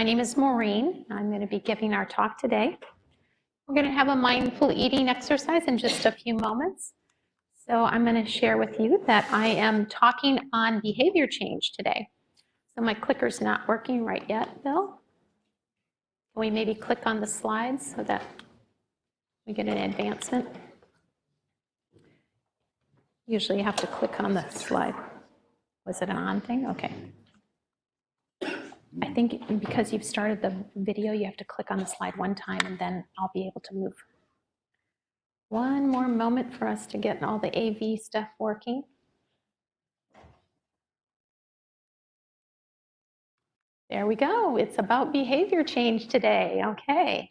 My name is Maureen. I'm going to be giving our talk today. We're going to have a mindful eating exercise in just a few moments. So I'm going to share with you that I am talking on behavior change today. So my clicker's not working right yet, Bill. Can we maybe click on the slides so that we get an advancement? Usually you have to click on the slide. Was it an on thing? Okay. I think because you've started the video, you have to click on the slide one time and then I'll be able to move. One more moment for us to get all the AV stuff working. There we go. It's about behavior change today. Okay.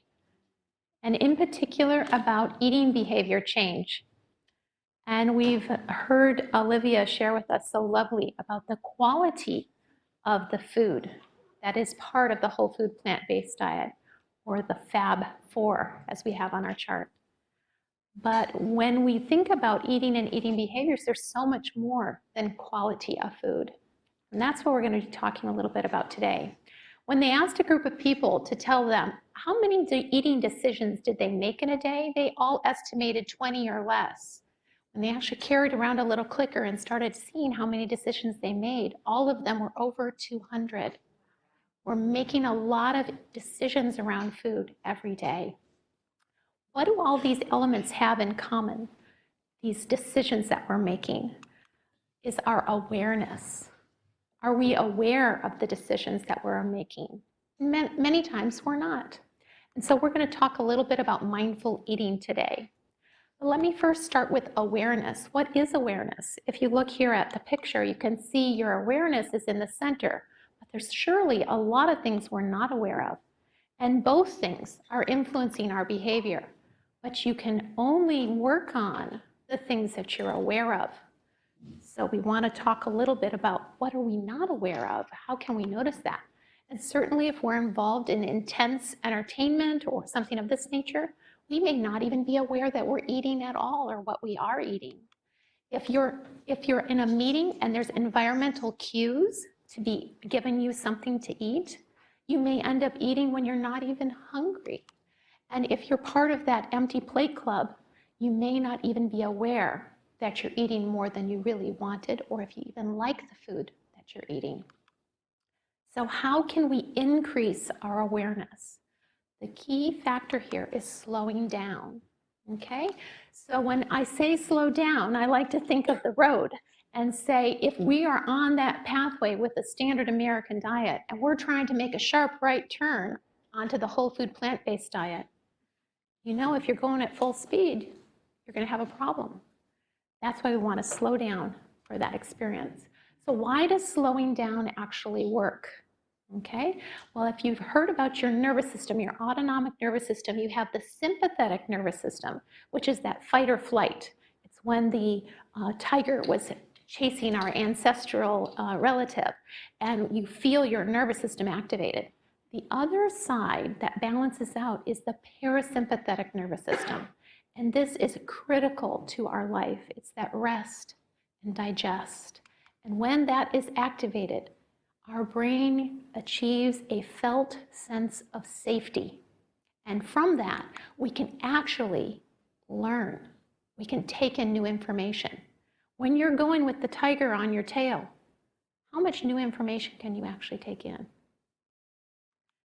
And in particular about eating behavior change. And we've heard Olivia share with us so lovely about the quality of the food that is part of the whole food plant-based diet, or the FAB4 as we have on our chart. But when we think about eating and eating behaviors, there's so much more than quality of food. And that's what we're going to be talking a little bit about today. When they asked a group of people to tell them how many eating decisions did they make in a day, they all estimated 20 or less. When they actually carried around a little clicker and started seeing how many decisions they made, all of them were over 200. We're making a lot of decisions around food every day. What do all these elements have in common? These decisions that we're making is our awareness. Are we aware of the decisions that we're making? Many times we're not. And so we're going to talk a little bit about mindful eating today. But let me first start with awareness. What is awareness? If you look here at the picture, you can see your awareness is in the center. But there's surely a lot of things we're not aware of. And both things are influencing our behavior. But you can only work on the things that you're aware of. So we want to talk a little bit about what are we not aware of? How can we notice that? And certainly if we're involved in intense entertainment or something of this nature, we may not even be aware that we're eating at all or what we are eating. If you're in a meeting and there's environmental cues to be giving you something to eat, you may end up eating when you're not even hungry. And if you're part of that empty plate club, you may not even be aware that you're eating more than you really wanted, or if you even like the food that you're eating. So how can we increase our awareness? The key factor here is slowing down, okay? So when I say slow down, I like to think of the road and say, if we are on that pathway with the standard American diet and we're trying to make a sharp right turn onto the whole food plant-based diet, you know, if you're going at full speed, you're going to have a problem. That's why we want to slow down for that experience. So why does slowing down actually work? Okay, well, if you've heard about your nervous system, your autonomic nervous system, you have the sympathetic nervous system, which is that fight or flight. It's when the tiger was chasing our ancestral relative, and you feel your nervous system activated. The other side that balances out is the parasympathetic nervous system. And this is critical to our life. It's that rest and digest. And when that is activated, our brain achieves a felt sense of safety. And from that, we can actually learn. We can take in new information. When you're going with the tiger on your tail, how much new information can you actually take in?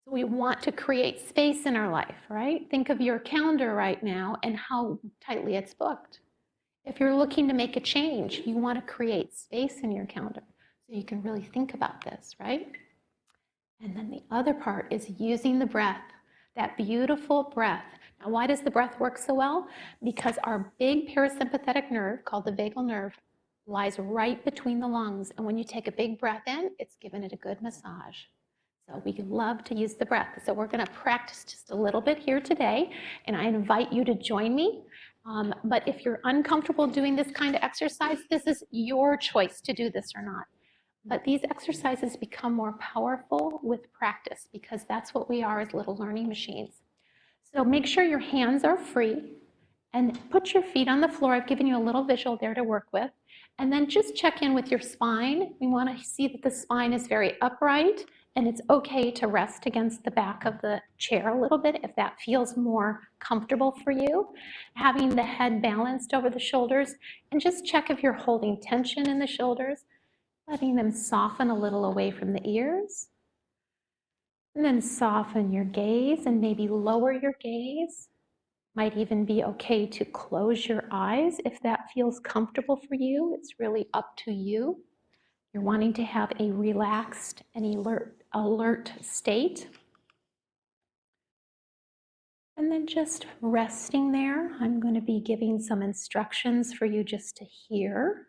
So we want to create space in our life, right? Think of your calendar right now and how tightly it's booked. If you're looking to make a change, you want to create space in your calendar so you can really think about this, right? And then the other part is using the breath, that beautiful breath. Now, why does the breath work so well? Because our big parasympathetic nerve, called the vagal nerve, lies right between the lungs. And when you take a big breath in, it's giving it a good massage. So we love to use the breath. So we're going to practice just a little bit here today, and I invite you to join me. But if you're uncomfortable doing this kind of exercise, this is your choice to do this or not. But these exercises become more powerful with practice because that's what we are as little learning machines. So make sure your hands are free and put your feet on the floor. I've given you a little visual there to work with. And then just check in with your spine. We want to see that the spine is very upright and it's okay to rest against the back of the chair a little bit if that feels more comfortable for you. Having the head balanced over the shoulders, and just check if you're holding tension in the shoulders, letting them soften a little away from the ears. And then soften your gaze and maybe lower your gaze. Might even be okay to close your eyes if that feels comfortable for you. It's really up to you. You're wanting to have a relaxed and alert state. And then just resting there. I'm going to be giving some instructions for you just to hear.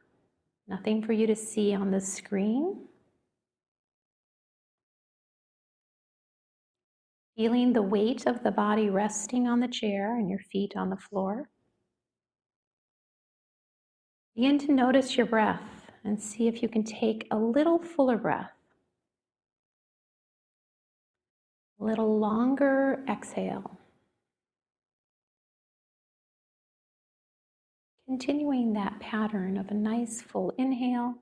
Nothing for you to see on the screen. Feeling the weight of the body resting on the chair and your feet on the floor. Begin to notice your breath and see if you can take a little fuller breath. A little longer exhale. Continuing that pattern of a nice full inhale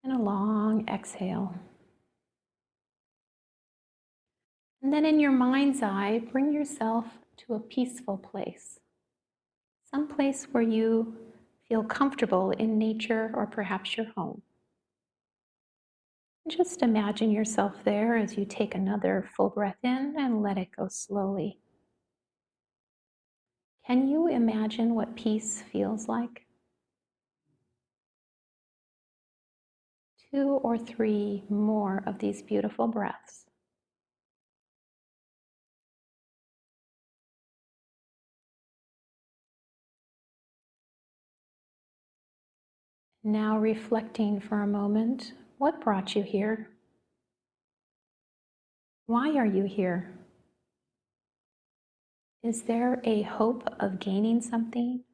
and a long exhale. And then in your mind's eye, bring yourself to a peaceful place. Some place where you feel comfortable in nature or perhaps your home. Just imagine yourself there as you take another full breath in and let it go slowly. Can you imagine what peace feels like? 2 or 3 more of these beautiful breaths. Now reflecting for a moment, what brought you here? Why are you here? Is there a hope of gaining something?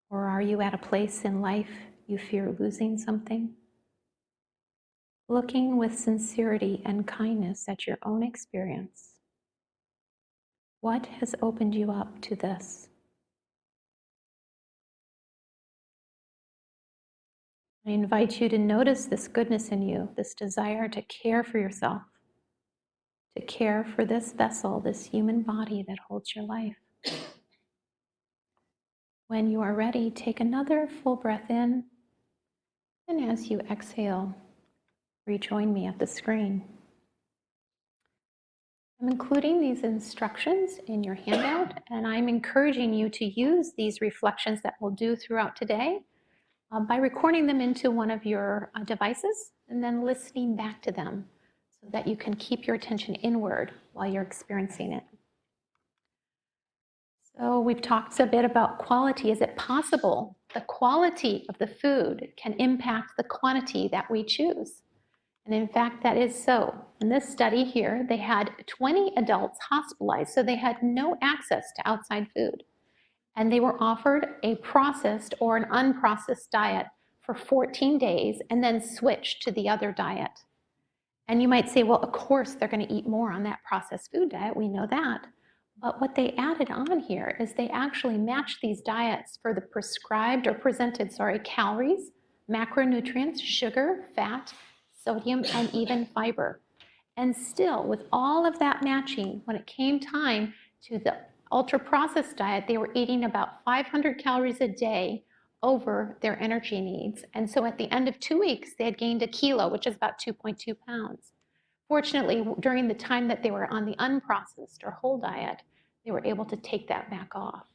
Or are you at a place in life you fear losing something? Looking with sincerity and kindness at your own experience. What has opened you up to this? I invite you to notice this goodness in you, this desire to care for yourself, to care for this vessel, this human body that holds your life. When you are ready, take another full breath in, and as you exhale, rejoin me at the screen. I'm including these instructions in your handout, and I'm encouraging you to use these reflections that we'll do throughout today by recording them into one of your devices and then listening back to them so that you can keep your attention inward while you're experiencing it. So we've talked a bit about quality. Is it possible the quality of the food can impact the quantity that we choose? And in fact, that is so. In this study here, they had 20 adults hospitalized, so they had no access to outside food. And they were offered a processed or an unprocessed diet for 14 days and then switched to the other diet. And you might say, well, of course they're going to eat more on that processed food diet. We know that. But what they added on here is they actually matched these diets for the prescribed or presented, calories, macronutrients, sugar, fat, sodium, and even fiber. And still, with all of that matching, when it came time to the ultra-processed diet, they were eating about 500 calories a day over their energy needs. And so at the end of 2 weeks, they had gained a kilo, which is about 2.2 pounds. Fortunately, during the time that they were on the unprocessed or whole diet, they were able to take that back off.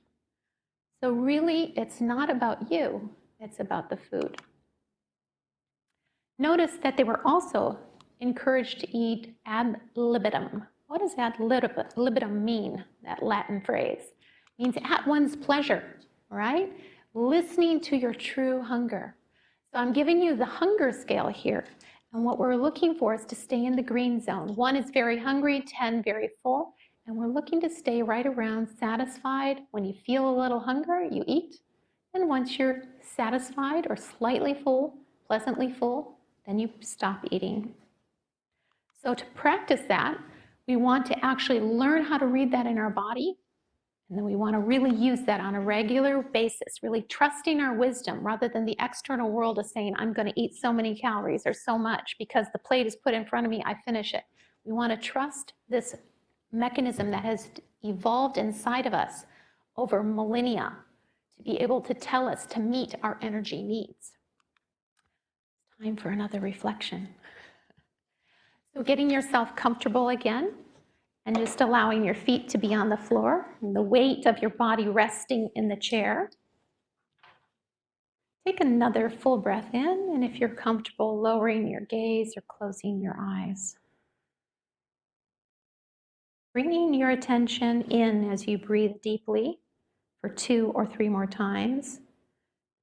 So really, it's not about you, it's about the food. Notice that they were also encouraged to eat ad libitum. What does ad libitum mean, that Latin phrase? It means at one's pleasure, right? Listening to your true hunger. So I'm giving you the hunger scale here. And what we're looking for is to stay in the green zone. 1 is very hungry, 10 very full. And we're looking to stay right around satisfied. When you feel a little hunger, you eat. And once you're satisfied or slightly full, pleasantly full, then you stop eating. So to practice that, we want to actually learn how to read that in our body And then we want to really use that on a regular basis, really trusting our wisdom rather than the external world is saying, I'm going to eat so many calories or so much because the plate is put in front of me, I finish it. We want to trust this mechanism that has evolved inside of us over millennia to be able to tell us to meet our energy needs. Time for another reflection. So getting yourself comfortable again, and just allowing your feet to be on the floor and the weight of your body resting in the chair. Take another full breath in, and if you're comfortable, lowering your gaze or closing your eyes. Bringing your attention in as you breathe deeply for 2 or 3 more times,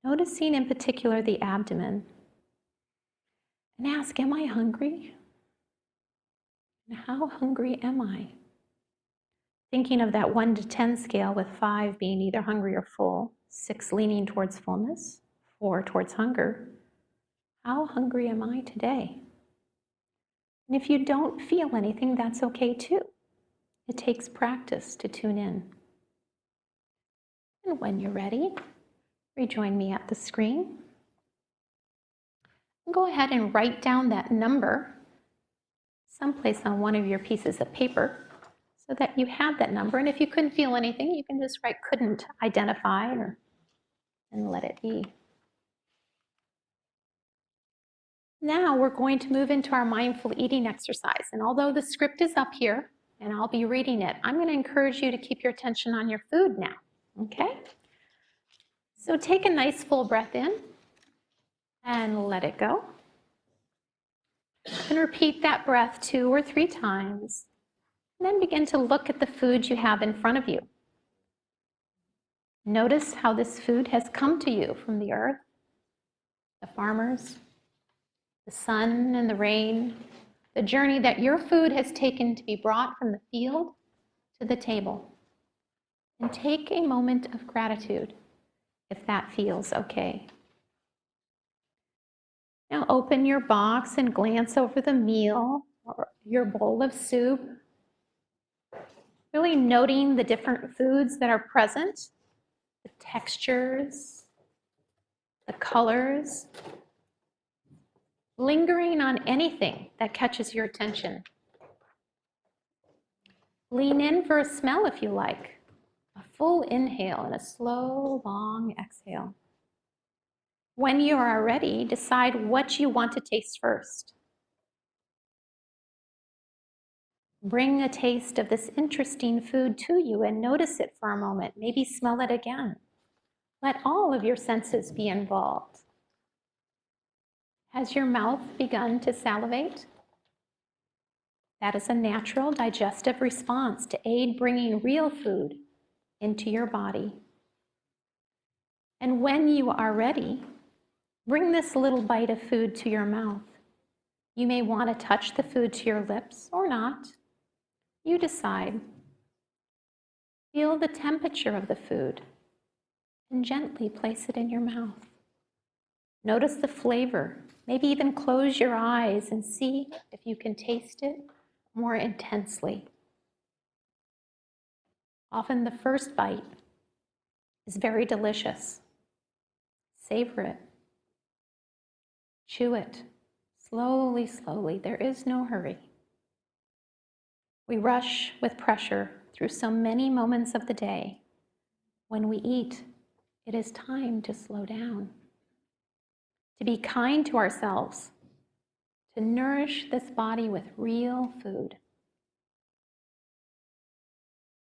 noticing in particular the abdomen. And ask, am I hungry? And how hungry am I? Thinking of that 1 to 10 scale, with 5 being either hungry or full, 6 leaning towards fullness, 4 towards hunger. How hungry am I today? And if you don't feel anything, that's okay too. It takes practice to tune in. And when you're ready, rejoin me at the screen. Go ahead and write down that number someplace on one of your pieces of paper so that you have that number. And if you couldn't feel anything, you can just write couldn't identify and let it be. Now we're going to move into our mindful eating exercise. And although the script is up here and I'll be reading it, I'm going to encourage you to keep your attention on your food now, okay? So take a nice full breath in and let it go. And repeat that breath 2 or 3 times. And then begin to look at the food you have in front of you. Notice how this food has come to you from the earth, the farmers, the sun and the rain, the journey that your food has taken to be brought from the field to the table. And take a moment of gratitude if that feels okay. Now open your box and glance over the meal or your bowl of soup, really noting the different foods that are present, the textures, the colors, lingering on anything that catches your attention. Lean in for a smell if you like. A full inhale and a slow, long exhale. When you are ready, decide what you want to taste first. Bring a taste of this interesting food to you and notice it for a moment. Maybe smell it again. Let all of your senses be involved. Has your mouth begun to salivate? That is a natural digestive response to aid bringing real food into your body. And when you are ready, bring this little bite of food to your mouth. You may want to touch the food to your lips or not. You decide. Feel the temperature of the food and gently place it in your mouth. Notice the flavor. Maybe even close your eyes and see if you can taste it more intensely. Often the first bite is very delicious. Savor it. Chew it. Slowly, slowly. There is no hurry. We rush with pressure through so many moments of the day. When we eat, it is time to slow down, to be kind to ourselves, to nourish this body with real food.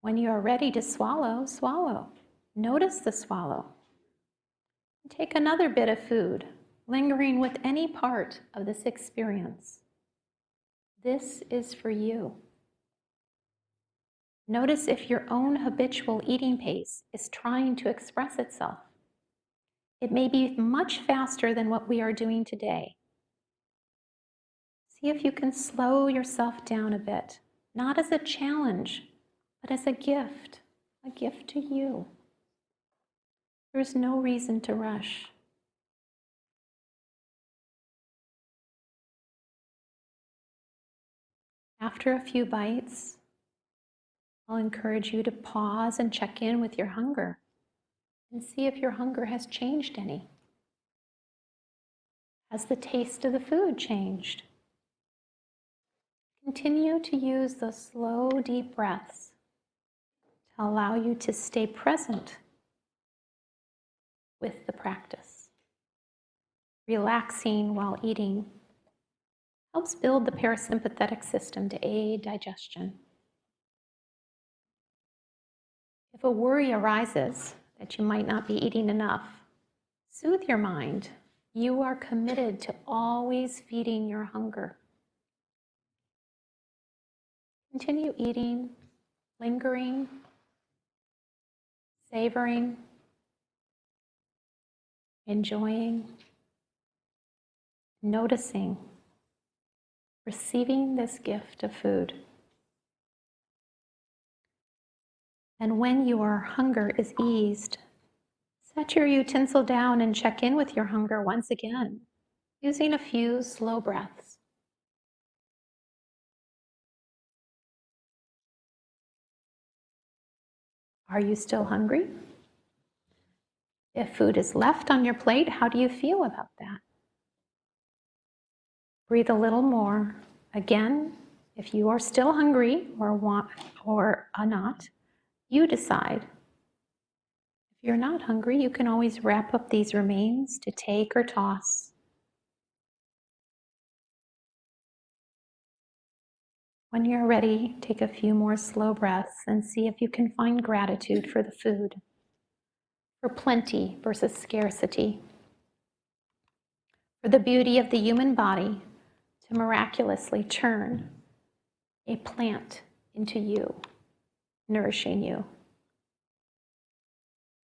When you are ready to swallow, swallow. Notice the swallow. Take another bit of food, lingering with any part of this experience. This is for you. Notice if your own habitual eating pace is trying to express itself. It may be much faster than what we are doing today. See if you can slow yourself down a bit, not as a challenge, but as a gift to you. There's no reason to rush. After a few bites, I'll encourage you to pause and check in with your hunger and see if your hunger has changed any. Has the taste of the food changed? Continue to use those slow, deep breaths to allow you to stay present with the practice. Relaxing while eating helps build the parasympathetic system to aid digestion. If a worry arises that you might not be eating enough, soothe your mind. You are committed to always feeding your hunger. Continue eating, lingering, savoring, enjoying, noticing, receiving this gift of food. And when your hunger is eased, set your utensil down and check in with your hunger once again, using a few slow breaths. Are you still hungry? If food is left on your plate, how do you feel about that? Breathe a little more. Again, if you are still hungry or not, you decide. If you're not hungry, you can always wrap up these remains to take or toss. When you're ready, take a few more slow breaths and see if you can find gratitude for the food, for plenty versus scarcity, for the beauty of the human body to miraculously turn a plant into you, nourishing you.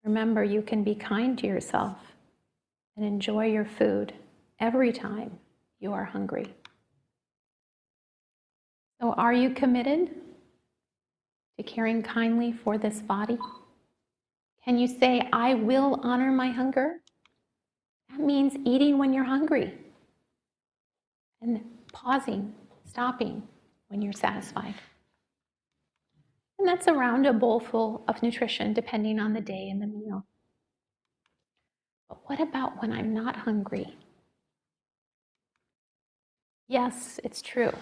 Remember, you can be kind to yourself and enjoy your food every time you are hungry. So are you committed to caring kindly for this body? Can you say, I will honor my hunger? That means eating when you're hungry and pausing, stopping when you're satisfied. And that's around a bowlful of nutrition, depending on the day and the meal. But what about when I'm not hungry? Yes, it's true.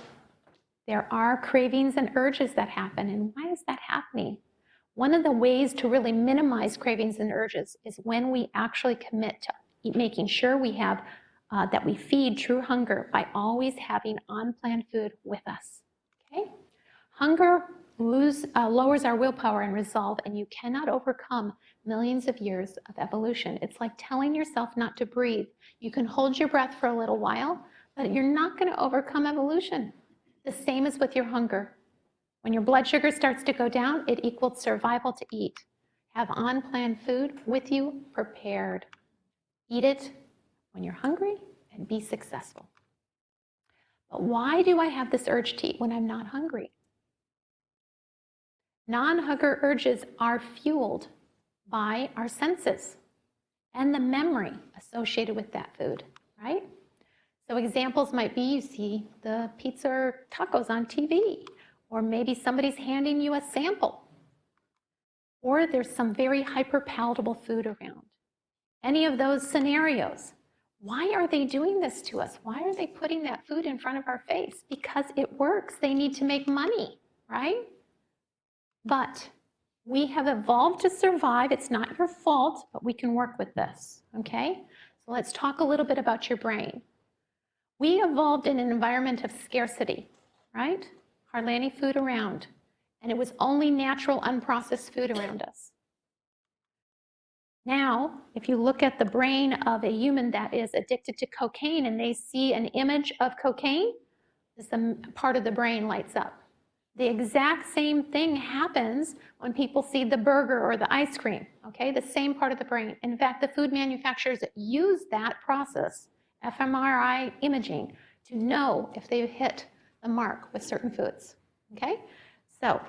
There are cravings and urges that happen. And why is that happening? One of the ways to really minimize cravings and urges is when we actually commit to making sure we have that we feed true hunger by always having unplanned food with us. Okay? Hunger lowers our willpower and resolve, and you cannot overcome millions of years of evolution. It's like telling yourself not to breathe. You can hold your breath for a little while, but you're not going to overcome evolution. The same as with your hunger. When your blood sugar starts to go down, it equals survival to eat. Have unplanned food with you prepared. Eat it when you're hungry and be successful. But why do I have this urge to eat when I'm not hungry? Non-hunger urges are fueled by our senses and the memory associated with that food, right? So examples might be you see the pizza or tacos on TV, or maybe somebody's handing you a sample, or there's some very hyper-palatable food around. Any of those scenarios, why are they doing this to us? Why are they putting that food in front of our face? Because it works. They need to make money, right? But we have evolved to survive. It's not your fault, but we can work with this, okay? So let's talk a little bit about your brain. We evolved in an environment of scarcity, right? Hardly any food around. And it was only natural, unprocessed food around us. Now, if you look at the brain of a human that is addicted to cocaine and they see an image of cocaine, this part of the brain lights up. The exact same thing happens when people see the burger or the ice cream, okay? The same part of the brain. In fact, the food manufacturers use that process, fMRI imaging, to know if they've hit the mark with certain foods, okay? So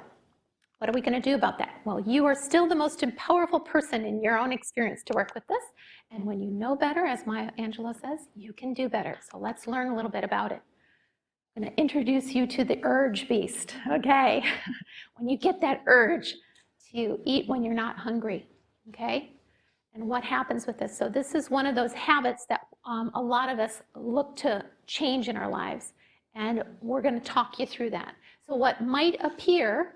what are we going to do about that? Well, you are still the most powerful person in your own experience to work with this. And when you know better, as Maya Angelou says, you can do better. So let's learn a little bit about it. I'm going to introduce you to the urge beast, okay? When you get that urge to eat when you're not hungry, okay? And what happens with this? So this is one of those habits that a lot of us look to change in our lives, and we're going to talk you through that. So what might appear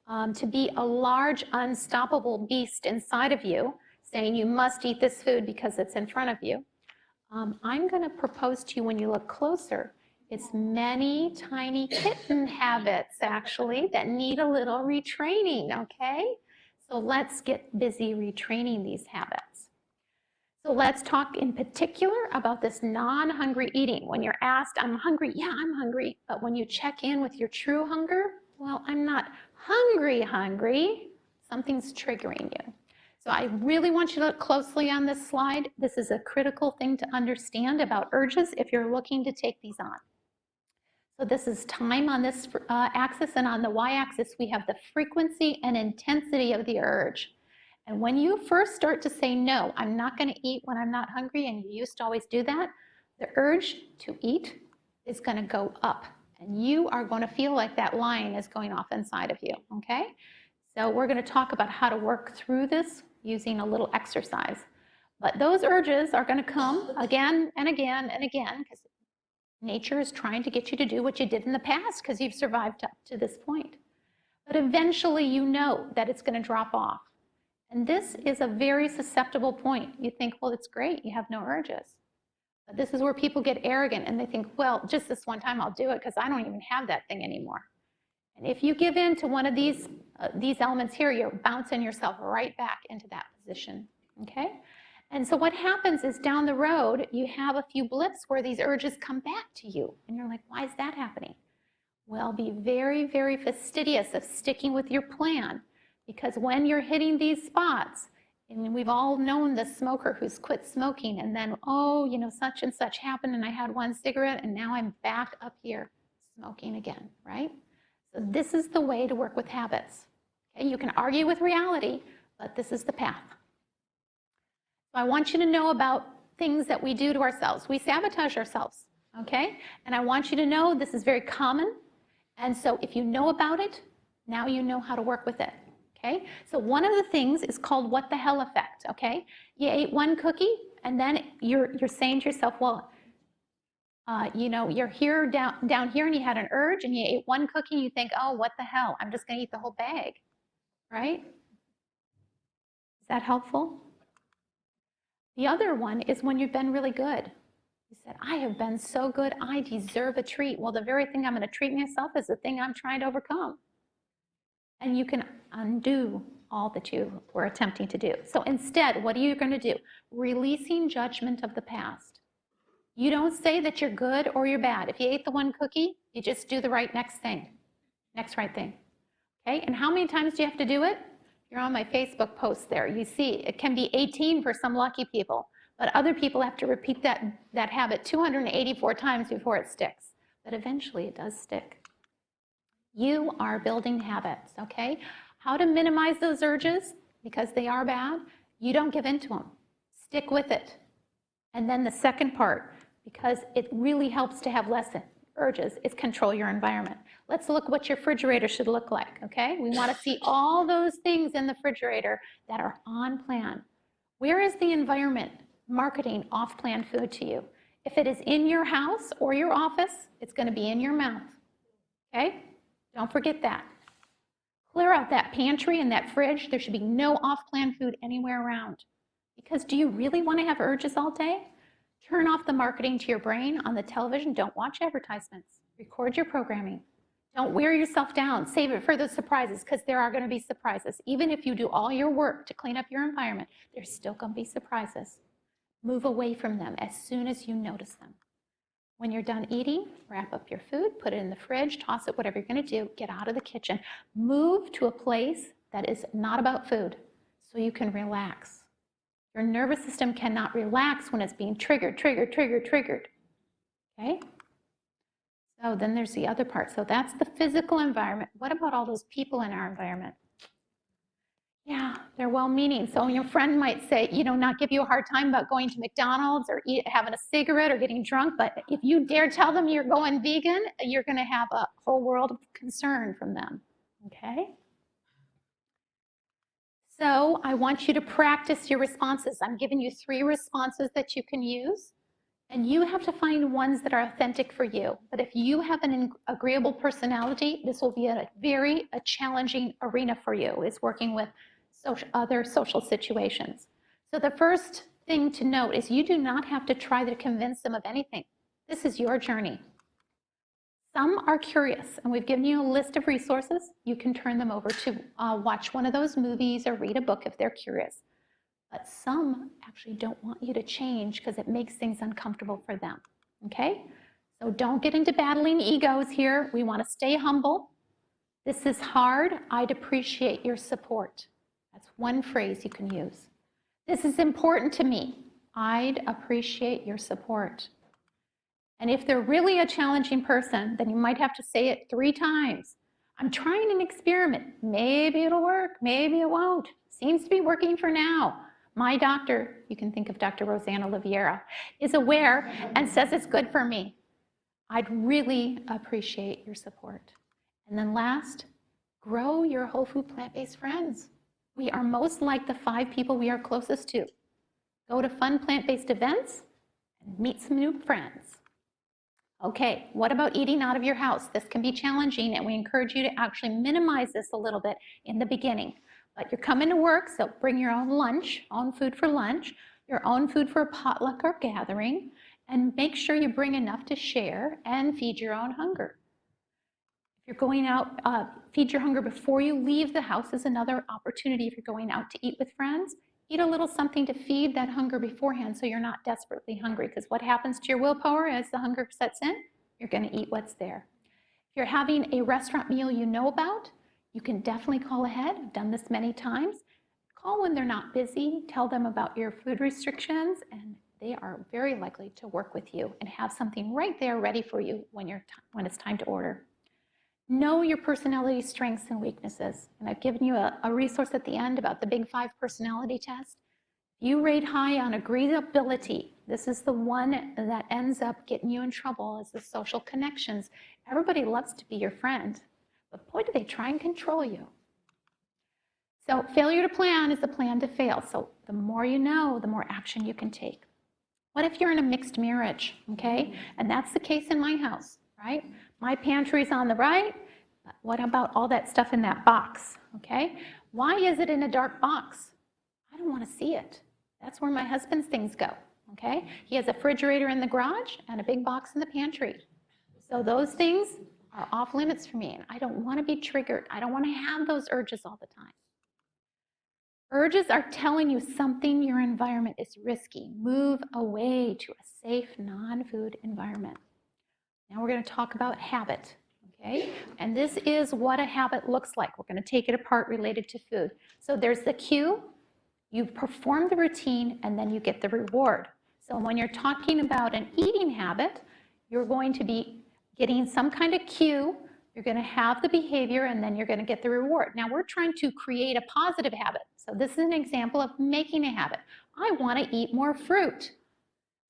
to be a large, unstoppable beast inside of you, saying you must eat this food because it's in front of you, I'm going to propose to you when you look closer, it's many tiny kitten habits, actually, that need a little retraining, okay? So let's get busy retraining these habits. So let's talk in particular about this non-hungry eating. When you're asked, I'm hungry, yeah, I'm hungry, but when you check in with your true hunger, well, I'm not hungry, something's triggering you. So I really want you to look closely on this slide. This is a critical thing to understand about urges if you're looking to take these on. So this is time on this axis, and on the y-axis we have the frequency and intensity of the urge. And when you first start to say, no, I'm not going to eat when I'm not hungry, and you used to always do that, the urge to eat is going to go up. And you are going to feel like that line is going off inside of you, okay? So we're going to talk about how to work through this using a little exercise. But those urges are going to come again and again and again, because nature is trying to get you to do what you did in the past because you've survived up to this point. But eventually you know that it's going to drop off. And this is a very susceptible point. You think, well, it's great, you have no urges. But this is where people get arrogant and they think, well, just this one time I'll do it because I don't even have that thing anymore. And if you give in to one of these elements here, you're bouncing yourself right back into that position, okay? And so what happens is down the road, you have a few blips where these urges come back to you. And you're like, why is that happening? Well, be very, very fastidious of sticking with your plan. Because when you're hitting these spots, and we've all known the smoker who's quit smoking and then, oh, you know, such and such happened and I had one cigarette and now I'm back up here smoking again, right? So this is the way to work with habits. Okay? You can argue with reality, but this is the path. So I want you to know about things that we do to ourselves. We sabotage ourselves, okay? And I want you to know this is very common. And so if you know about it, now you know how to work with it, okay? So one of the things is called what the hell effect, okay? You ate one cookie and then you're saying to yourself, well, you know, you're here down here and you had an urge and you ate one cookie and you think, oh, what the hell? I'm just going to eat the whole bag, right? Is that helpful? The other one is when you've been really good. You said, I have been so good, I deserve a treat. Well, the very thing I'm going to treat myself is the thing I'm trying to overcome. And you can undo all that you were attempting to do. So instead, what are you going to do? Releasing judgment of the past. You don't say that you're good or you're bad. If you ate the one cookie, you just do the next right thing. Okay? And how many times do you have to do it? You're on my Facebook post there. You see, it can be 18 for some lucky people, but other people have to repeat that habit 284 times before it sticks. But eventually it does stick. You are building habits, okay? How to minimize those urges, because they are bad, you don't give in to them. Stick with it. And then the second part, because it really helps to have less urges, is control your environment. Let's look what your refrigerator should look like, okay? We want to see all those things in the refrigerator that are on plan. Where is the environment marketing off-plan food to you? If it is in your house or your office, it's going to be in your mouth, okay? Don't forget that. Clear out that pantry and that fridge. There should be no off-plan food anywhere around. Because do you really want to have urges all day? Turn off the marketing to your brain on the television. Don't watch advertisements. Record your programming. Don't wear yourself down. Save it for the surprises, because there are going to be surprises. Even if you do all your work to clean up your environment, there's still going to be surprises. Move away from them as soon as you notice them. When you're done eating, wrap up your food, put it in the fridge, toss it, whatever you're going to do. Get out of the kitchen. Move to a place that is not about food so you can relax. Your nervous system cannot relax when it's being triggered. Okay? So then there's the other part. So that's the physical environment. What about all those people in our environment? Yeah, they're well-meaning. So your friend might say, not give you a hard time about going to McDonald's or having a cigarette or getting drunk, but if you dare tell them you're going vegan, you're going to have a whole world of concern from them, okay? So I want you to practice your responses. I'm giving you 3 responses that you can use, and you have to find ones that are authentic for you. But if you have an agreeable personality, this will be a very challenging arena for you, is working with other social situations. So the first thing to note is you do not have to try to convince them of anything. This is your journey. Some are curious, and we've given you a list of resources. You can turn them over to watch one of those movies or read a book if they're curious. But some actually don't want you to change because it makes things uncomfortable for them, okay? So don't get into battling egos here. We want to stay humble. This is hard. I'd appreciate your support. That's one phrase you can use. This is important to me. I'd appreciate your support. And if they're really a challenging person, then you might have to say it 3 times. I'm trying an experiment. Maybe it'll work, maybe it won't. Seems to be working for now. My doctor, you can think of Dr. Rosanna Oliveira, is aware and says it's good for me. I'd really appreciate your support. And then last, grow your whole food plant-based friends. We are most like the 5 people we are closest to. Go to fun plant-based events and meet some new friends. Okay, what about eating out of your house? This can be challenging, and we encourage you to actually minimize this a little bit in the beginning. But you're coming to work, so bring your own lunch, own food for lunch, your own food for a potluck or gathering, and make sure you bring enough to share and feed your own hunger. If you're going out, feed your hunger before you leave the house is another opportunity. If you're going out to eat with friends, eat a little something to feed that hunger beforehand so you're not desperately hungry, because what happens to your willpower as the hunger sets in? You're going to eat what's there. If you're having a restaurant meal you know about, you can definitely call ahead. I've done this many times. Call when they're not busy, tell them about your food restrictions, and they are very likely to work with you and have something right there ready for you when it's time to order. Know your personality strengths and weaknesses. And I've given you a resource at the end about the Big 5 personality test. You rate high on agreeability. This is the one that ends up getting you in trouble, is the social connections. Everybody loves to be your friend, but boy, do they try and control you. So failure to plan is a plan to fail. So the more you know, the more action you can take. What if you're in a mixed marriage, okay? And that's the case in my house, right? My pantry's on the right, but what about all that stuff in that box, okay? Why is it in a dark box? I don't want to see it. That's where my husband's things go, okay? He has a refrigerator in the garage and a big box in the pantry. So those things are off limits for me, and I don't want to be triggered. I don't want to have those urges all the time. Urges are telling you something your environment is risky. Move away to a safe, non-food environment. Now we're going to talk about habit, okay? And this is what a habit looks like. We're going to take it apart related to food. So there's the cue. You perform the routine, and then you get the reward. So when you're talking about an eating habit, you're going to be getting some kind of cue. You're going to have the behavior, and then you're going to get the reward. Now we're trying to create a positive habit. So this is an example of making a habit. I want to eat more fruit.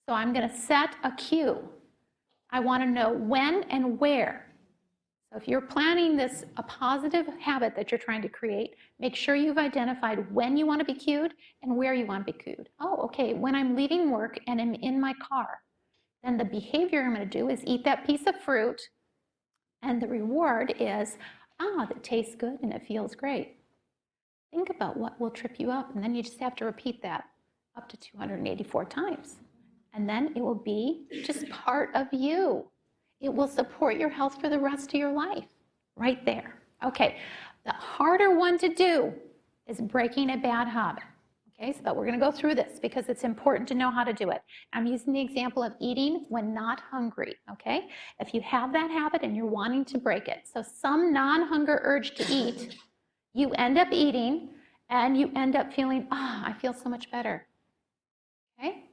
So I'm going to set a cue. I want to know when and where. So if you're planning a positive habit that you're trying to create, make sure you've identified when you want to be cued and where you want to be cued. Oh, okay, when I'm leaving work and I'm in my car, then the behavior I'm going to do is eat that piece of fruit, and the reward is, that tastes good and it feels great. Think about what will trip you up, and then you just have to repeat that up to 284 times. And then it will be just part of you. It will support your health for the rest of your life, right there. Okay, the harder one to do is breaking a bad habit. Okay, so but we're going to go through this because it's important to know how to do it. I'm using the example of eating when not hungry, okay? If you have that habit and you're wanting to break it, so some non-hunger urge to eat, you end up eating and you end up feeling, I feel so much better, okay?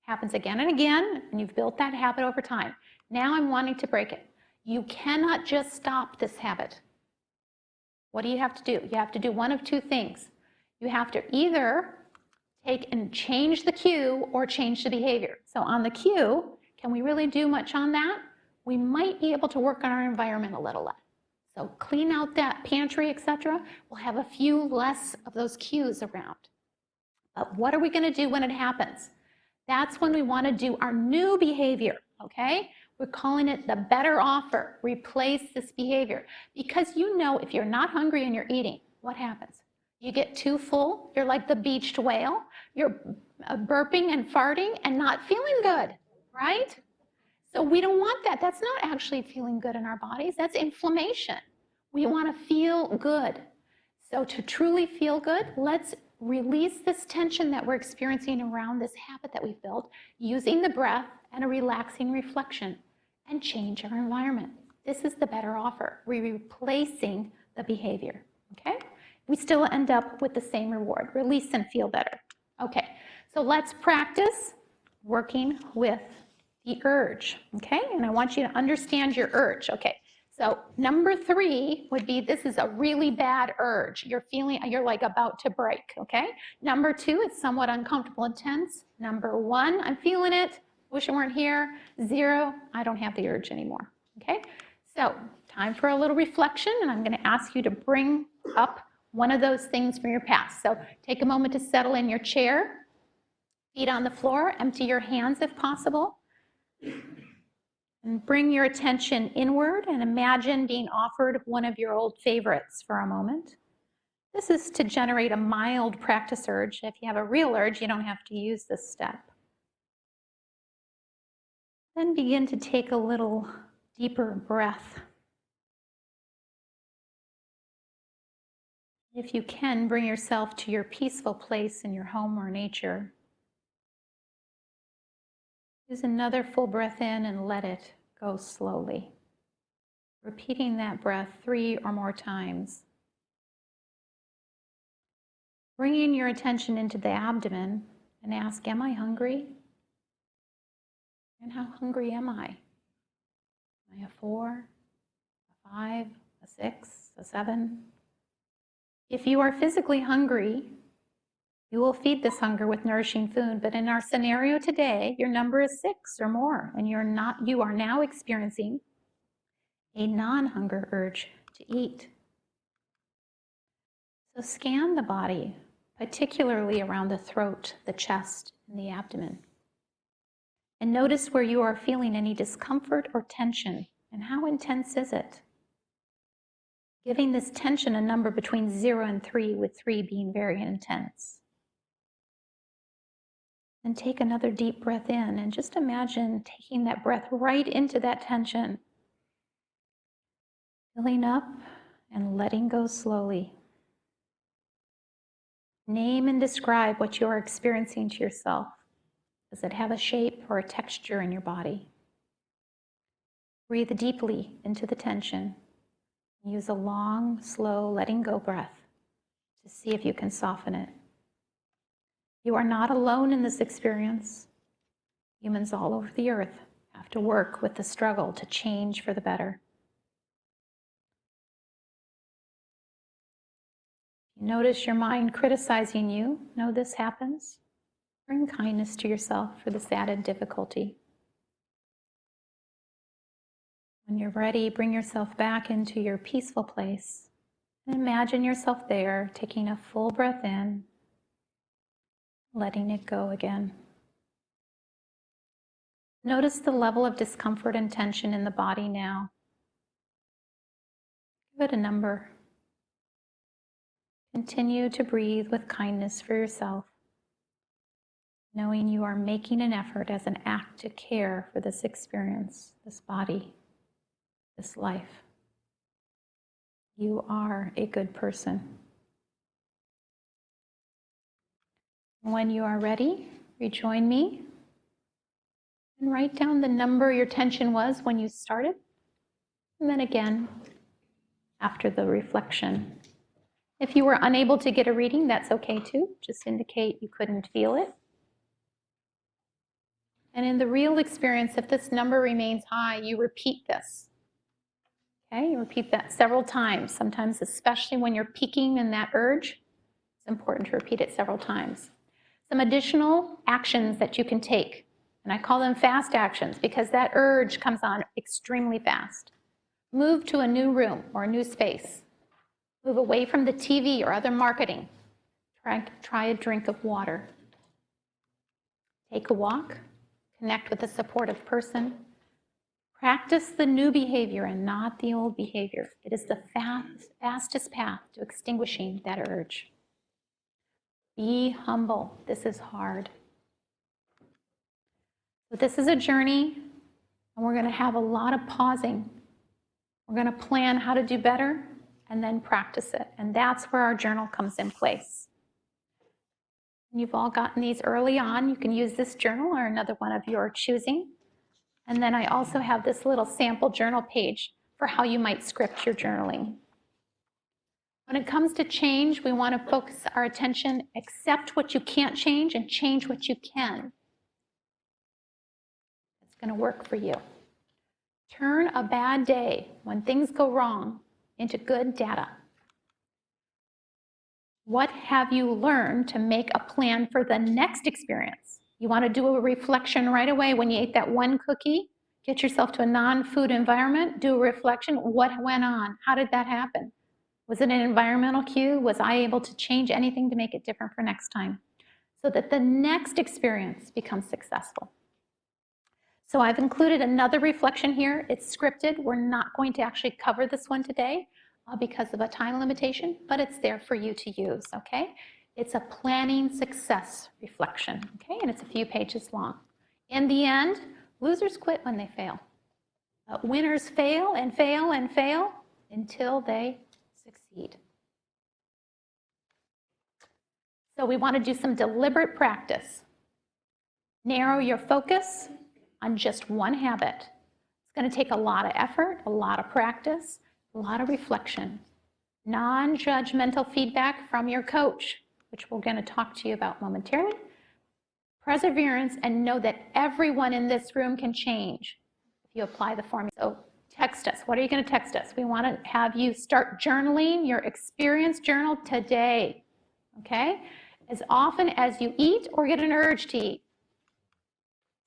Happens again and again, and you've built that habit over time. Now I'm wanting to break it. You cannot just stop this habit. What do you have to do? You have to do one of 2 things. You have to either take and change the cue or change the behavior. So on the cue, can we really do much on that? We might be able to work on our environment a little less. So clean out that pantry, etc. We'll have a few less of those cues around. But what are we going to do when it happens? That's when we want to do our new behavior, okay? We're calling it the better offer. Replace this behavior. Because you know if you're not hungry and you're eating, what happens? You get too full, you're like the beached whale, you're burping and farting and not feeling good, right? So we don't want that. That's not actually feeling good in our bodies. That's inflammation. We want to feel good. So to truly feel good, let's release this tension that we're experiencing around this habit that we've built using the breath and a relaxing reflection and change our environment. This is the better offer. We're replacing the behavior, okay? We still end up with the same reward, release and feel better. Okay, so let's practice working with the urge, okay? And I want you to understand your urge, okay? So number 3 would be, this is a really bad urge. You're like about to break, okay? Number 2, it's somewhat uncomfortable and tense. Number 1, I'm feeling it. Wish it weren't here. 0, I don't have the urge anymore, okay? So time for a little reflection, and I'm gonna ask you to bring up one of those things from your past. So take a moment to settle in your chair, feet on the floor, empty your hands if possible. And bring your attention inward and imagine being offered one of your old favorites for a moment. This is to generate a mild practice urge. If you have a real urge, you don't have to use this step. Then begin to take a little deeper breath. If you can, bring yourself to your peaceful place in your home or nature. Use another full breath in and let it go slowly. Repeating that breath 3 or more times. Bringing your attention into the abdomen and ask, am I hungry? And how hungry am I? Am I a 4, a 5, a 6, a 7? If you are physically hungry, you will feed this hunger with nourishing food, but in our scenario today, your number is 6 or more, and you are now experiencing a non-hunger urge to eat. So scan the body, particularly around the throat, the chest, and the abdomen. And notice where you are feeling any discomfort or tension, and how intense is it? Giving this tension a number between 0 and 3, with 3 being very intense. Then take another deep breath in and just imagine taking that breath right into that tension. Filling up and letting go slowly. Name and describe what you are experiencing to yourself. Does it have a shape or a texture in your body? Breathe deeply into the tension. Use a long, slow letting go breath to see if you can soften it. You are not alone in this experience. Humans all over the earth have to work with the struggle to change for the better. Notice your mind criticizing you. Know this happens. Bring kindness to yourself for this added difficulty. When you're ready, bring yourself back into your peaceful place and imagine yourself there, taking a full breath in, letting it go again. Notice the level of discomfort and tension in the body now. Give it a number. Continue to breathe with kindness for yourself, knowing you are making an effort as an act to care for this experience, this body, this life. You are a good person. When you are ready, rejoin me and write down the number your tension was when you started, and then again after the reflection. If you were unable to get a reading, that's okay too. Just indicate you couldn't feel it. And in the real experience, if this number remains high, you repeat this. Okay, you repeat that several times, sometimes especially when you're peaking in that urge. important to repeat it several times. Some additional actions that you can take, and I call them fast actions because that urge comes on extremely fast. Move to a new room or a new space. Move away from the TV or other marketing. Try a drink of water. Take a walk. Connect with a supportive person. Practice the new behavior and not the old behavior. It is the fastest path to extinguishing that urge. Be humble. This is hard. But this is a journey, and we're going to have a lot of pausing. We're going to plan how to do better and then practice it. And that's where our journal comes in place. You've all gotten these early on. You can use this journal or another one of your choosing. And then I also have this little sample journal page for how you might script your journaling. When it comes to change, we want to focus our attention, accept what you can't change and change what you can. It's going to work for you. Turn a bad day when things go wrong into good data. What have you learned to make a plan for the next experience? You want to do a reflection right away when you ate that one cookie? Get yourself to a non-food environment, do a reflection. What went on? How did that happen? Was it an environmental cue? Was I able to change anything to make it different for next time? So that the next experience becomes successful. So I've included another reflection here. It's scripted. We're not going to actually cover this one today because of a time limitation, but it's there for you to use, okay? It's a planning success reflection, okay? And it's a few pages long. In the end, losers quit when they fail. But winners fail and fail and fail until they succeed. So we want to do some deliberate practice. Narrow your focus on just one habit. It's going to take a lot of effort, a lot of practice, a lot of reflection. Non-judgmental feedback from your coach, which we're going to talk to you about momentarily. Perseverance, and know that everyone in this room can change if you apply the formula. So text us. What are you going to text us? We want to have you start journaling your experience journal today, okay? As often as you eat or get an urge to eat.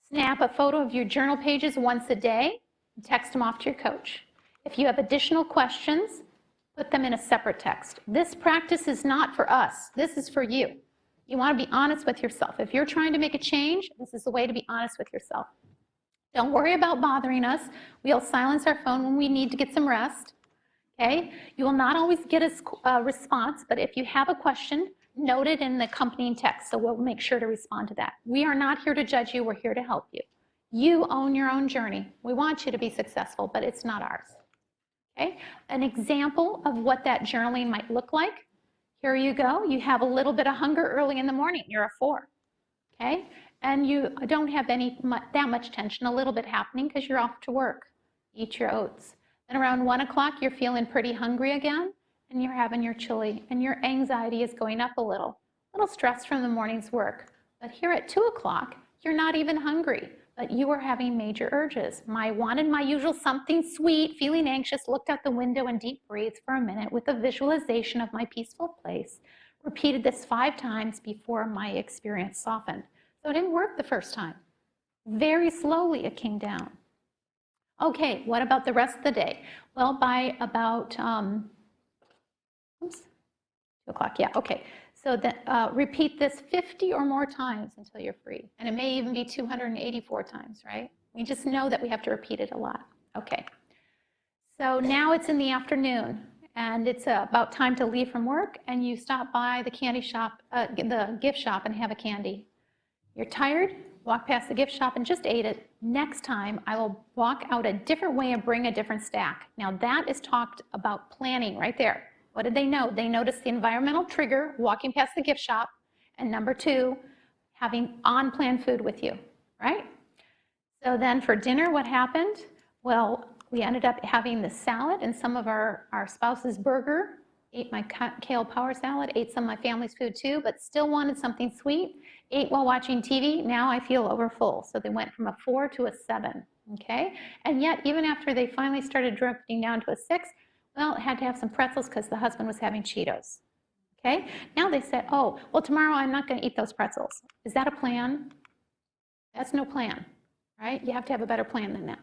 Snap a photo of your journal pages once a day and text them off to your coach. If you have additional questions, put them in a separate text. This practice is not for us. This is for you. You want to be honest with yourself. If you're trying to make a change, this is the way to be honest with yourself. Don't worry about bothering us. We'll silence our phone when we need to get some rest. Okay? You will not always get a response, but if you have a question, note it in the accompanying text, so we'll make sure to respond to that. We are not here to judge you. We're here to help you. You own your own journey. We want you to be successful, but it's not ours. Okay? An example of what that journaling might look like. Here you go. You have a little bit of hunger early in the morning. You're a 4. Okay? And you don't have that much tension, a little bit happening because you're off to work. Eat your oats. Then around 1 o'clock, you're feeling pretty hungry again, and you're having your chili, and your anxiety is going up a little stress from the morning's work. But here at 2 o'clock, you're not even hungry, but you are having major urges. Wanted my usual something sweet, feeling anxious, looked out the window and deep breathed for a minute with a visualization of my peaceful place. Repeated this 5 times before my experience softened. So it didn't work the first time. Very slowly it came down. Okay, what about the rest of the day? Well, by about, 2 o'clock, yeah, okay. So repeat this 50 or more times until you're free. And it may even be 284 times, right? We just know that we have to repeat it a lot. Okay. So now it's in the afternoon, and it's about time to leave from work, and you stop by the candy shop, the gift shop, and have a candy. You're tired, walk past the gift shop and just ate it. Next time, I will walk out a different way and bring a different stack. Now that is talked about planning right there. What did they know? They noticed the environmental trigger, walking past the gift shop, and number 2, having on-plan food with you, right? So then for dinner, what happened? Well, we ended up having the salad and some of our spouse's burger, ate my kale power salad, ate some of my family's food too, but still wanted something sweet, ate while watching TV. Now I feel overfull. So they went from a 4 to a 7, okay? And yet, even after they finally started drifting down to a 6, well, it had to have some pretzels because the husband was having Cheetos, Okay, now they say, oh, well, tomorrow I'm not going to eat those pretzels. Is that a plan? That's no plan, right? You have to have a better plan than that.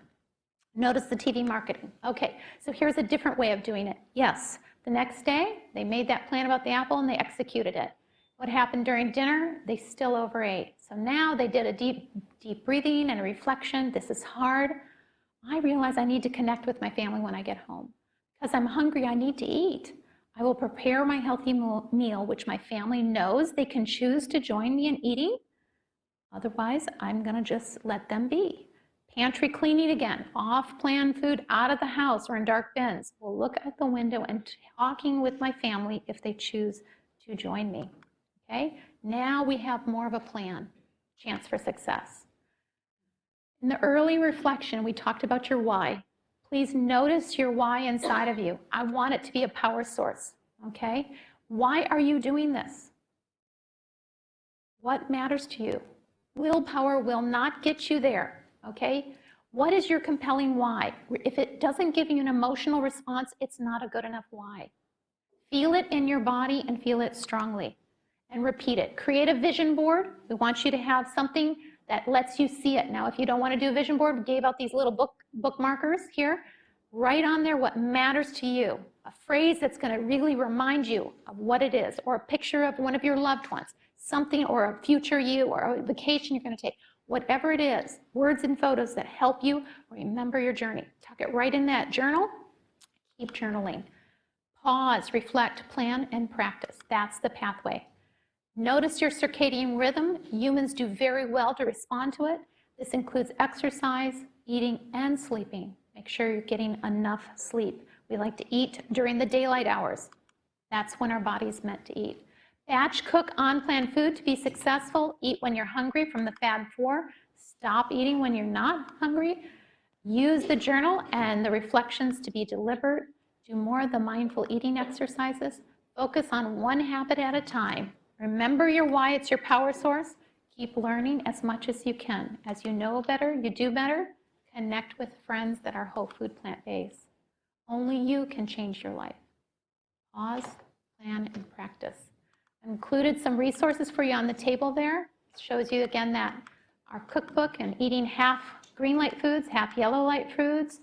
Notice the TV marketing. Okay, so here's a different way of doing it. Yes, the next day they made that plan about the apple and they executed it. What happened during dinner? They still overate. So now they did a deep breathing and a reflection. This is hard. I realize I need to connect with my family when I get home. Because I'm hungry, I need to eat. I will prepare my healthy meal, which my family knows they can choose to join me in eating. Otherwise, I'm going to just let them be. Pantry cleaning again, off-plan food out of the house or in dark bins. We'll look at the window and talking with my family if they choose to join me. Okay, now we have more of a plan, chance for success. In the early reflection, we talked about your why. Please notice your why inside of you. I want it to be a power source, okay? Why are you doing this? What matters to you? Willpower will not get you there, okay? What is your compelling why? If it doesn't give you an emotional response, it's not a good enough why. Feel it in your body and feel it strongly. And repeat it. Create a vision board. We want you to have something that lets you see it. Now, if you don't want to do a vision board, we gave out these little bookmarkers here. Write on there what matters to you. A phrase that's going to really remind you of what it is, or a picture of one of your loved ones, something, or a future you, or a vacation you're going to take. Whatever it is, words and photos that help you remember your journey. Tuck it right in that journal. Keep journaling. Pause, reflect, plan, and practice. That's the pathway. Notice your circadian rhythm. Humans do very well to respond to it. This includes exercise, eating, and sleeping. Make sure you're getting enough sleep. We like to eat during the daylight hours. That's when our body's meant to eat. Batch cook on-plan food to be successful. Eat when you're hungry from the Fab 4. Stop eating when you're not hungry. Use the journal and the reflections to be deliberate. Do more of the mindful eating exercises. Focus on one habit at a time. Remember your why, it's your power source. Keep learning as much as you can. As you know better, you do better. Connect with friends that are whole food plant-based. Only you can change your life. Pause, plan, and practice. I've included some resources for you on the table there. It shows you again that our cookbook and eating half green light foods, half yellow light foods.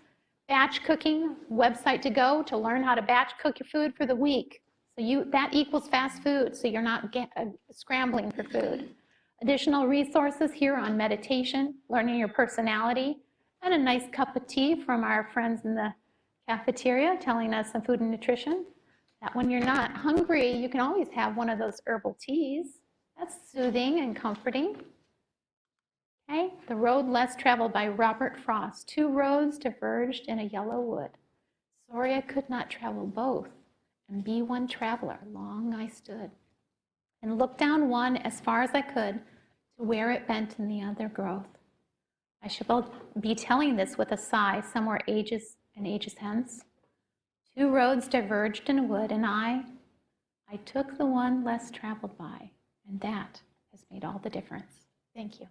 Batch cooking, website to go to learn how to batch cook your food for the week. So that equals fast food, so you're not scrambling for food. Additional resources here on meditation, learning your personality, and a nice cup of tea from our friends in the cafeteria telling us some food and nutrition. That when you're not hungry, you can always have one of those herbal teas. That's soothing and comforting. Okay, The Road Less Traveled by Robert Frost. Two roads diverged in a yellow wood. Sorry I could not travel both. And be one traveler, long I stood, and looked down one as far as I could to where it bent in the other growth. I shall be telling this with a sigh somewhere ages and ages hence. Two roads diverged in a wood, and I took the one less traveled by, and that has made all the difference. Thank you.